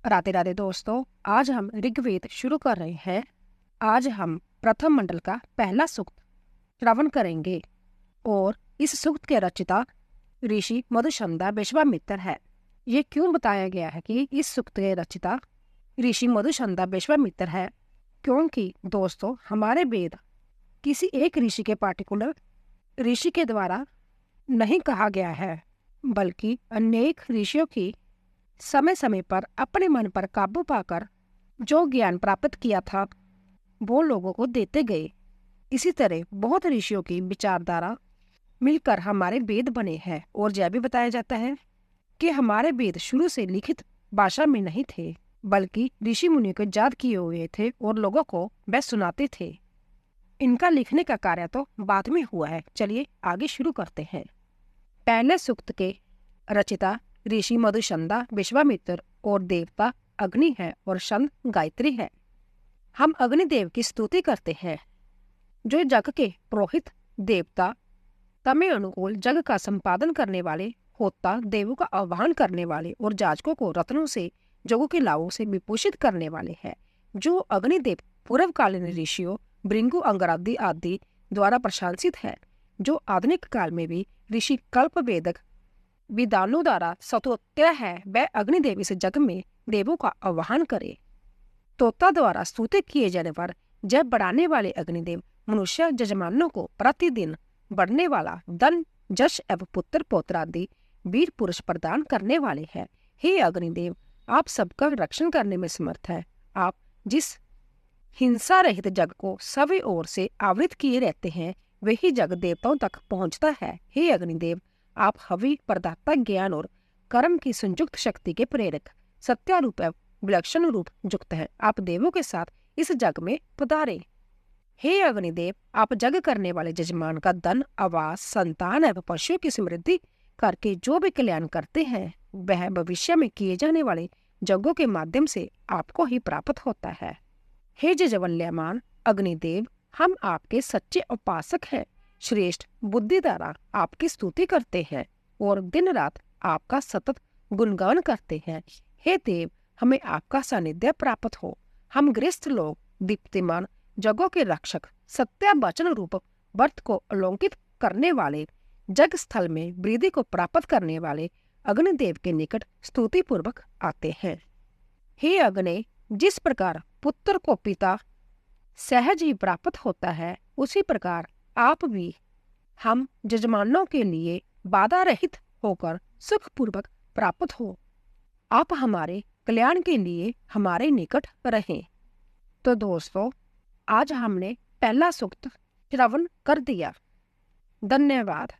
राधे राधे दोस्तों, आज हम ऋग्वेद शुरू कर रहे हैं। आज हम प्रथम मंडल का पहला सूक्त श्रवण करेंगे और इस सूक्त के रचिता ऋषि मधुसंधा विश्वामित्र है। ये क्यों बताया गया है कि इस सूक्त के रचिता ऋषि मधुसंधा विश्वामित्र है? क्योंकि दोस्तों, हमारे वेद किसी एक ऋषि के पार्टिकुलर ऋषि के द्वारा नहीं कहा गया है, बल्कि अनेक ऋषियों की समय समय पर अपने मन पर काबू पाकर जो ज्ञान प्राप्त किया था वो लोगों को देते गए। इसी तरह बहुत ऋषियों की विचारधारा मिलकर हमारे वेद बने हैं। और यह भी बताया जाता है कि हमारे वेद शुरू से लिखित भाषा में नहीं थे, बल्कि ऋषि मुनियों के याद किए हुए थे और लोगों को वह सुनाते थे। इनका लिखने का कार्य तो बाद में हुआ है। चलिए आगे शुरू करते हैं। पहले सूक्त के रचिता ऋषि मधुसंधा विश्वामित्र और देवता अग्नि है और छंद गायत्री है। हम अग्निदेव की स्तुति करते हैं, जो जग के पुरोहित देवता, तमें अनुकूल जग का संपादन करने वाले, होता देवों का आह्वान करने वाले और जाजकों को रत्नों से जगों के लाभों से विभूषित करने वाले हैं। जो अग्निदेव पूर्वकालीन ऋषियों भृगु अंगरादि आदि द्वारा प्रशंसित है, जो आधुनिक काल में भी ऋषि कल्प वेदक विद्वानों द्वारा स्तोत्र है, वह अग्निदेव इस जग में देवों का आह्वान करे। तोता द्वारा स्तुति किए जाने पर जब बढ़ाने वाले अग्निदेव मनुष्य जजमानों को प्रतिदिन बढ़ने वाला धन, जश एवं पुत्र पौत्र आदि वीर पुरुष प्रदान करने वाले हैं। हे अग्निदेव, आप सबका रक्षण करने में समर्थ है। आप जिस हिंसा रहित जग को सभी ओर से आवृत किए रहते हैं, वही जग देवताओं तक पहुंचता है। हे अग्निदेव, आप हवि प्रदाता, ज्ञान और कर्म की संयुक्त शक्ति के प्रेरक, सत्यारूप एवं विलक्षण रूप युक्त है। आप देवों के साथ इस जग में पधारे। हे अग्निदेव, आप जग करने वाले जजमान का धन, आवास, संतान एवं पशुओं की समृद्धि करके जो भी कल्याण करते हैं, वह भविष्य में किए जाने वाले यज्ञों के माध्यम से आपको ही प्राप्त होता है। हे जजवल्यमान अग्निदेव, हम आपके सच्चे उपासक हैं। श्रेष्ठ बुद्धि द्वारा आपकी स्तुति करते हैं और दिन रात आपका सतत गुणगान करते हैं। हे देव, हमें आपका सानिध्य प्राप्त हो। हम गृहस्थ लोग दीप्तिमान जगों के रक्षक, सत्य वचन रूप व्रत को अलंकित करने वाले, जग स्थल में वृद्धि को प्राप्त करने वाले अग्निदेव के निकट स्तुति पूर्वक आते हैं। हे अग्नि, जिस प्रकार पुत्र को पिता सहज ही प्राप्त होता है, उसी प्रकार आप भी हम जजमानों के लिए बाधा रहित होकर सुखपूर्वक प्राप्त हो। आप हमारे कल्याण के लिए हमारे निकट रहें। तो दोस्तों, आज हमने पहला सूक्त श्रवण कर दिया। धन्यवाद।